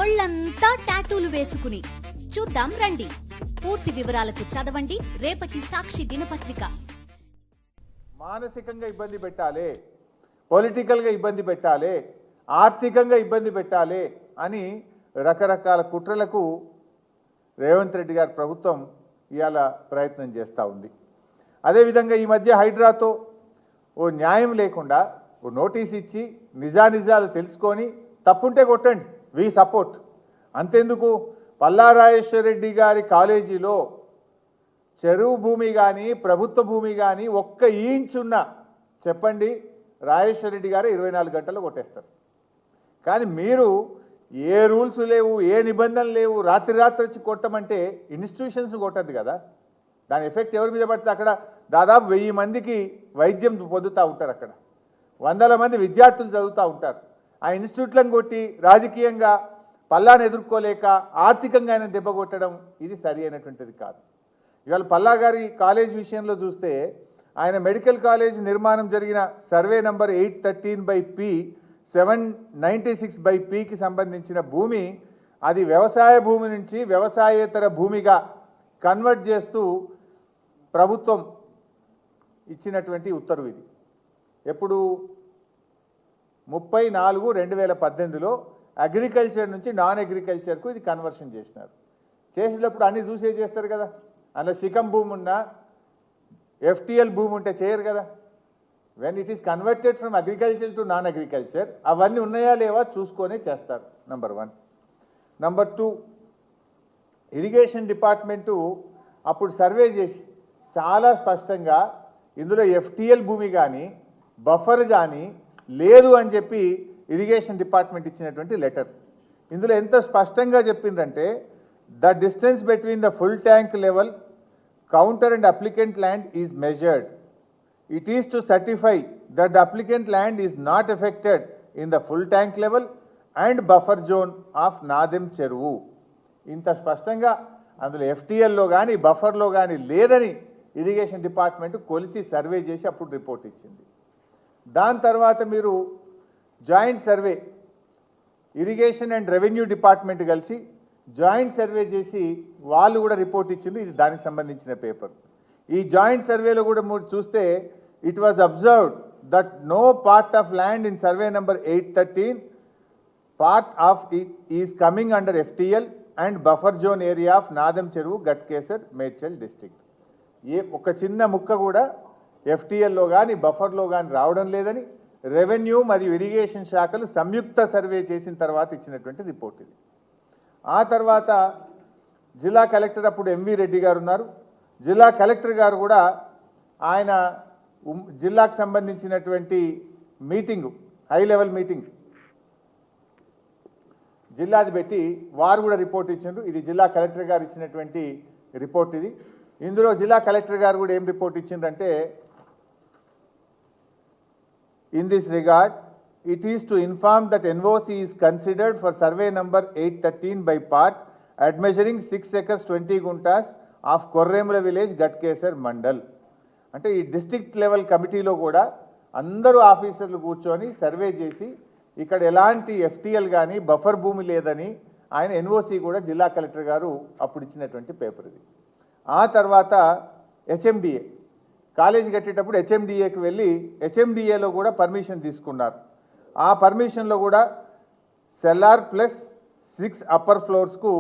ఒళ్ళంతా టాటూలు వేసుకుని చూద్దాం రండి. పూర్తి వివరాలకు చదవండి రేపటి సాక్షి దినపత్రిక. మానసికంగా ఇబ్బంది పెట్టాలి, పొలిటికల్గా ఇబ్బంది పెట్టాలి, ఆర్థికంగా ఇబ్బంది పెట్టాలి అని రకరకాల కుట్రలకు రేవంత్ రెడ్డి గారి ప్రభుత్వం ఇవాళ ప్రయత్నం చేస్తూ ఉంది. అదేవిధంగా ఈ మధ్య హైడ్రాతో ఓ న్యాయం లేకుండా ఓ నోటీస్ ఇచ్చి నిజానిజాలు తెలుసుకొని తప్పుంటే కొట్టండి, వి సపోర్ట్. అంతెందుకు, పల్లారాజేశ్వరరెడ్డి గారి కాలేజీలో చెరువు భూమి కానీ ప్రభుత్వ భూమి కానీ ఒక్క ఇంచ్ ఉన్నా చెప్పండి, రాజేశ్వరరెడ్డి గారు 24 గంటల్లో కొట్టేస్తారు. కానీ మీరు ఏ రూల్స్ లేవు, ఏ నిబంధనలు లేవు, రాత్రి వచ్చి కొట్టమంటే ఇన్స్టిట్యూషన్స్ కొట్టద్దు కదా. దాని ఎఫెక్ట్ ఎవరి మీద పడితే అక్కడ దాదాపు 1000 మందికి వైద్యం పొందుతూ ఉంటారు, అక్కడ 100 మంది విద్యార్థులు చదువుతూ ఉంటారు. ఆ ఇన్స్టిట్యూట్లను కొట్టి రాజకీయంగా పల్లాను ఎదుర్కోలేక ఆర్థికంగా ఆయన దెబ్బ కొట్టడం ఇది సరి అయినటువంటిది కాదు. ఇవాళ పల్లా గారి కాలేజ్ విషయంలో చూస్తే ఆయన మెడికల్ కాలేజ్ నిర్మాణం జరిగిన సర్వే నంబర్ 813/P 796/Pకి సంబంధించిన భూమి అది వ్యవసాయ భూమి నుంచి వ్యవసాయేతర భూమిగా కన్వర్ట్ చేస్తూ ప్రభుత్వం ఇచ్చినటువంటి ఉత్తర్వు ఇది. ఎప్పుడు 30/4/2018లో అగ్రికల్చర్ నుంచి నాన్ అగ్రికల్చర్కు ఇది కన్వర్షన్ చేసినారు. చేసినప్పుడు అన్ని చూసే చేస్తారు కదా, అందులో శిఖం భూమి ఉన్నా FTL భూమి ఉంటే చేయరు కదా. When it is converted from agriculture to non agriculture అవన్నీ ఉన్నాయా లేవా చూసుకొనే చేస్తారు. నంబర్ 1. నంబర్ 2, ఇరిగేషన్ డిపార్ట్మెంటు అప్పుడు సర్వే చేసి చాలా స్పష్టంగా ఇందులో FTL భూమి కానీ బఫర్ కానీ లేదు అని చెప్పి ఇరిగేషన్ డిపార్ట్మెంట్ ఇచ్చినటువంటి లెటర్. ఇందులో ఎంత స్పష్టంగా చెప్పిందంటే the distance between the full tank level counter and applicant land is measured. It is to certify that the applicant land is not affected in the full tank level and buffer zone of Nadem Cheruvu. ఇంత స్పష్టంగా అందులో FTLలో కానీ బఫర్లో కానీ లేదని irrigation department కొలిచి survey చేసి అప్పుడు report ఇచ్చింది. దాని తర్వాత మీరు joint survey irrigation and revenue department కలిసి జాయింట్ సర్వే చేసి వాళ్ళు కూడా రిపోర్ట్ ఇచ్చింది. ఇది దానికి సంబంధించిన పేపర్. ఈ జాయింట్ సర్వేలో కూడా మీరు చూస్తే it was observed that no part of land in survey number 813 part of is coming under FTL and buffer zone area of Nadam Cheruvu Ghatkesar Medchal district. ఒక చిన్న ముక్క కూడా FTLలో కానీ బఫర్లో కానీ రావడం లేదని రెవెన్యూ మరియు ఇరిగేషన్ శాఖలు సంయుక్త సర్వే చేసిన తర్వాత ఇచ్చినటువంటి రిపోర్ట్ ఇది. ఆ తర్వాత జిల్లా కలెక్టర్ అప్పుడు MV రెడ్డి గారు ఉన్నారు. జిల్లా కలెక్టర్ గారు కూడా ఆయన జిల్లాకు సంబంధించినటువంటి మీటింగు, హై లెవెల్ మీటింగ్ జిల్లాది పెట్టి వారు కూడా రిపోర్ట్ ఇచ్చిండ్రు. ఇది జిల్లా కలెక్టర్ గారు ఇచ్చినటువంటి రిపోర్ట్ ఇది. ఇందులో జిల్లా కలెక్టర్ గారు కూడా ఏం report ఇచ్చిండ్రంటే in this regard it is to inform that NOC is considered for survey number 813 by part at measuring 6 acres 20 guntas of Korremula village Gatkesar mandal. అంటే ఈ డిస్ట్రిక్ట్ లెవెల్ కమిటీలో కూడా అందరూ ఆఫీసర్లు కూర్చొని సర్వే చేసి ఇక్కడ ఎలాంటి FTL కానీ బఫర్ భూమి లేదని ఆయన NOC కూడా జిల్లా కలెక్టర్ గారు అప్పుడు ఇచ్చినటువంటి పేపర్ ఇది. ఆ తర్వాత HMDA కాలేజీ కట్టేటప్పుడు HMDAకి వెళ్ళి HMDAలో కూడా పర్మిషన్ తీసుకున్నారు. ఆ పర్మిషన్లో కూడా సెల్లార్ ప్లస్ 6 అప్పర్ ఫ్లోర్స్కు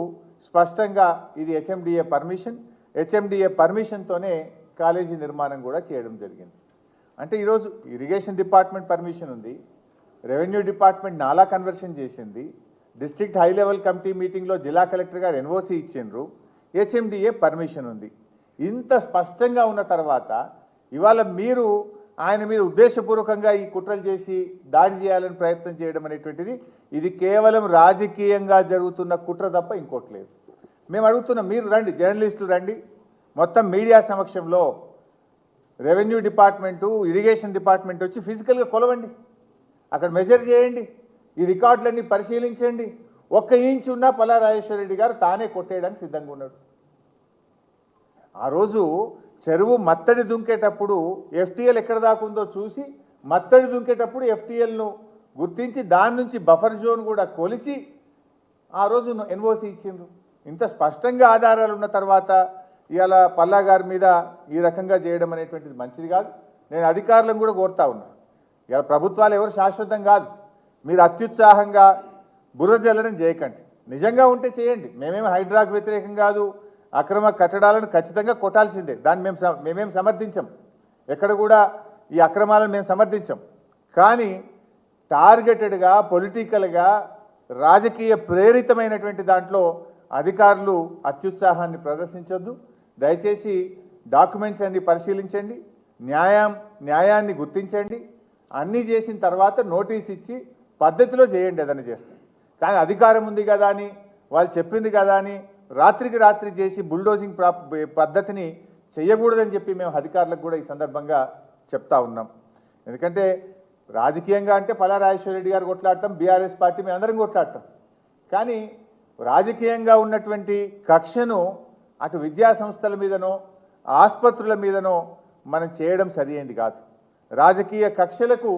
స్పష్టంగా ఇది HMDA పర్మిషన్. HMDA పర్మిషన్తోనే కాలేజీ నిర్మాణం కూడా చేయడం జరిగింది. అంటే ఈరోజు ఇరిగేషన్ డిపార్ట్మెంట్ పర్మిషన్ ఉంది, రెవెన్యూ డిపార్ట్మెంట్ నాలా కన్వర్షన్ చేసింది, డిస్ట్రిక్ట్ హై లెవెల్ కమిటీ మీటింగ్లో జిల్లా కలెక్టర్ గారు NOC ఇచ్చిండ్రు, HMDA పర్మిషన్ ఉంది. ఇంత స్పష్టంగా ఉన్న తర్వాత ఇవాళ మీరు ఆయన మీద ఉద్దేశపూర్వకంగా ఈ కుట్రలు చేసి దాడి చేయాలని ప్రయత్నం చేయడం అనేటువంటిది ఇది కేవలం రాజకీయంగా జరుగుతున్న కుట్ర తప్ప ఇంకోటి లేదు. మేము అడుగుతున్నాం, మీరు రండి, జర్నలిస్టులు రండి, మొత్తం మీడియా సమక్షంలో రెవెన్యూ డిపార్ట్మెంటు ఇరిగేషన్ డిపార్ట్మెంట్ వచ్చి ఫిజికల్గా కొలవండి, అక్కడ మెజర్ చేయండి, ఈ రికార్డులన్నీ పరిశీలించండి. 1 ఇంచ్ ఉన్నా పల్లారాజేశ్వరరెడ్డి గారు తానే కొట్టేయడానికి సిద్ధంగా ఉన్నాడు. ఆ రోజు చెరువు మత్తడి దుంకేటప్పుడు FTL ఎక్కడ దాకుందో చూసి మత్తడి దుంకేటప్పుడు FTLను గుర్తించి దాని నుంచి బఫర్ జోన్ కూడా కొలిచి ఆ రోజు ఎన్ఓసి ఇచ్చిండ్రు. ఇంత స్పష్టంగా ఆధారాలు ఉన్న తర్వాత ఇవాళ పల్లా గారి మీద ఈ రకంగా చేయడం అనేటువంటిది మంచిది కాదు. నేను అధికారులను కూడా కోరుతా ఉన్నా, ఇవాళ ప్రభుత్వాలు ఎవరు శాశ్వతం కాదు. మీరు అత్యుత్సాహంగా బురద జల్లడం చేయకండి. నిజంగా ఉంటే చేయండి. మేమేమి హైడ్రాకు వ్యతిరేకం కాదు. అక్రమ కట్టడాలను ఖచ్చితంగా కొట్టాల్సిందే. దాన్ని మేమేం సమర్థించం. ఎక్కడ కూడా ఈ అక్రమాలను మేము సమర్థించం. కానీ టార్గెటెడ్గా పొలిటికల్గా రాజకీయ ప్రేరితమైనటువంటి దాంట్లో అధికారులు అత్యుత్సాహాన్ని ప్రదర్శించొద్దు. దయచేసి డాక్యుమెంట్స్ అన్ని పరిశీలించండి, న్యాయాన్ని గుర్తించండి. అన్నీ చేసిన తర్వాత నోటీస్ ఇచ్చి పద్ధతిలో చేయండి. ఏదైనా చేస్తాం. కానీ అధికారం ఉంది కదా అని, వాళ్ళు చెప్పింది కదా అని రాత్రికి రాత్రి చేసి బుల్డోజింగ్ పద్ధతిని చేయకూడదని చెప్పి మేము అధికారులకు కూడా ఈ సందర్భంగా చెప్తా ఉన్నాం. ఎందుకంటే రాజకీయంగా అంటే పల్లా రాజేశ్వరరెడ్డి గారు కొట్లాడటం, బీఆర్ఎస్ పార్టీ మేము అందరం కొట్లాడటం. కానీ రాజకీయంగా ఉన్నటువంటి కక్షను అటు విద్యా సంస్థల మీదనో ఆసుపత్రుల మీదనో మనం చేయడం సరియైంది కాదు. రాజకీయ కక్షలకు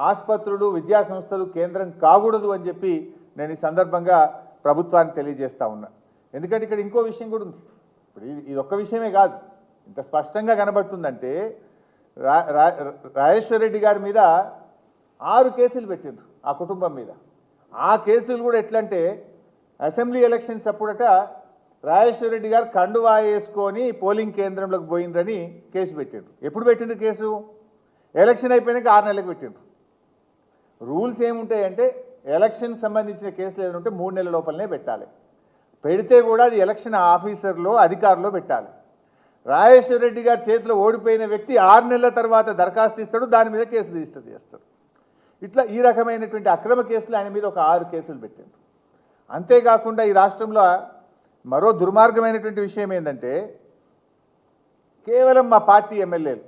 ఆసుపత్రులు విద్యా సంస్థలు కేంద్రం కాకూడదు అని చెప్పి నేను ఈ సందర్భంగా ప్రభుత్వానికి తెలియజేస్తా ఉన్నా. ఎందుకంటే ఇక్కడ ఇంకో విషయం కూడా ఉంది. ఇప్పుడు ఇది ఒక్క విషయమే కాదు, ఇంత స్పష్టంగా కనబడుతుందంటే రాజేశ్వరరెడ్డి గారి మీద 6 కేసులు పెట్టిండ్రు ఆ కుటుంబం మీద. ఆ కేసులు కూడా ఎట్లంటే అసెంబ్లీ ఎలక్షన్స్ అప్పుడట రాజేశ్వరరెడ్డి గారు కండువా వేసుకొని పోలింగ్ కేంద్రంలోకి పోయిండ్రని కేసు పెట్టిండ్రు. ఎప్పుడు పెట్టిండ్రు కేసు? ఎలక్షన్ అయిపోయినాక 6 నెలలకు పెట్టిండ్రు. రూల్స్ ఏముంటాయంటే ఎలక్షన్ సంబంధించిన కేసులు ఏదైనా ఉంటే 3 నెలల లోపలనే పెట్టాలి. పెడితే కూడా అది ఎలక్షన్ ఆఫీసర్లో అధికారులో పెట్టాలి. రాజేశ్వరరెడ్డి గారి చేతిలో ఓడిపోయిన వ్యక్తి 6 నెలల తర్వాత దరఖాస్తు ఇస్తాడు, దాని మీద కేసు రిజిస్టర్ చేస్తాడు. ఇట్లా ఈ రకమైనటువంటి అక్రమ కేసులు ఆయన మీద ఒక 6 కేసులు పెట్టారు. అంతేకాకుండా ఈ రాష్ట్రంలో మరో దుర్మార్గమైనటువంటి విషయం ఏంటంటే కేవలం మా పార్టీ ఎమ్మెల్యేలు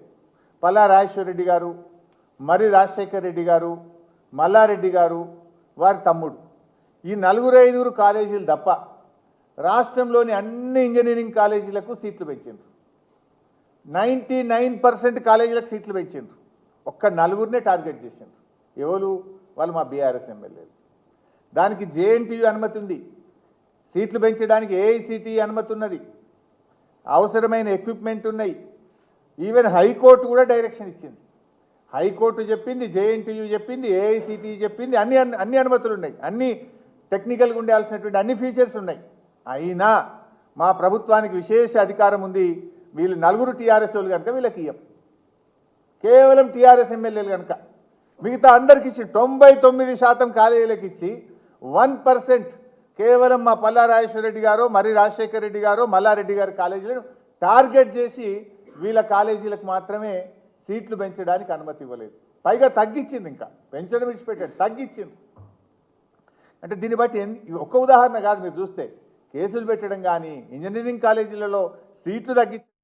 పల్లా రాజేశ్వరరెడ్డి గారు, మరి రాజశేఖర్ రెడ్డి గారు, మల్లారెడ్డి గారు, వారి తమ్ముడు, ఈ 4-5 కాలేజీలు తప్ప రాష్ట్రంలోని అన్ని ఇంజనీరింగ్ కాలేజీలకు సీట్లు పెంచిండ్రు. 99% కాలేజీలకు సీట్లు పెంచిండ్రు. ఒక్క 4 టార్గెట్ చేసిండ్రు. ఎవరు? వాళ్ళు మా బీఆర్ఎస్ ఎమ్మెల్యేలు. దానికి జేఎన్టీయూ అనుమతి ఉంది, సీట్లు పెంచడానికి ఏఐసిటి అనుమతి ఉన్నది, అవసరమైన ఎక్విప్మెంట్ ఉన్నాయి. ఈవెన్ హైకోర్టు కూడా డైరెక్షన్ ఇచ్చింది. హైకోర్టు చెప్పింది, జేఎన్టీయూ చెప్పింది, ఏఐసిటి చెప్పింది, అన్ని అనుమతులు ఉన్నాయి, అన్ని టెక్నికల్గా ఉండాల్సినటువంటి అన్ని ఫీచర్స్ ఉన్నాయి. అయినా మా ప్రభుత్వానికి విశేష అధికారం ఉంది. వీళ్ళు 4 టీఆర్ఎస్ వాళ్ళు కనుక వీళ్ళకి ఇయ్యం. కేవలం టీఆర్ఎస్ ఎమ్మెల్యేలు కనుక మిగతా అందరికి ఇచ్చి 99% కాలేజీలకు ఇచ్చి 1% కేవలం మా పల్లా రాజేశ్వరరెడ్డి గారు, మరి రాజశేఖర్ రెడ్డి గారు, మల్లారెడ్డి గారి కాలేజీలను టార్గెట్ చేసి వీళ్ళ కాలేజీలకు మాత్రమే సీట్లు పెంచడానికి అనుమతి ఇవ్వలేదు. పైగా తగ్గించింది, ఇంకా పెంచడం విడిచిపెట్టాడు, తగ్గించింది. అంటే దీన్ని బట్టి ఒక్క ఉదాహరణ కాదు, మీరు చూస్తే కేసులు పెట్టడం కానీ ఇంజనీరింగ్ కాలేజీలలో సీట్లు తగ్గించడం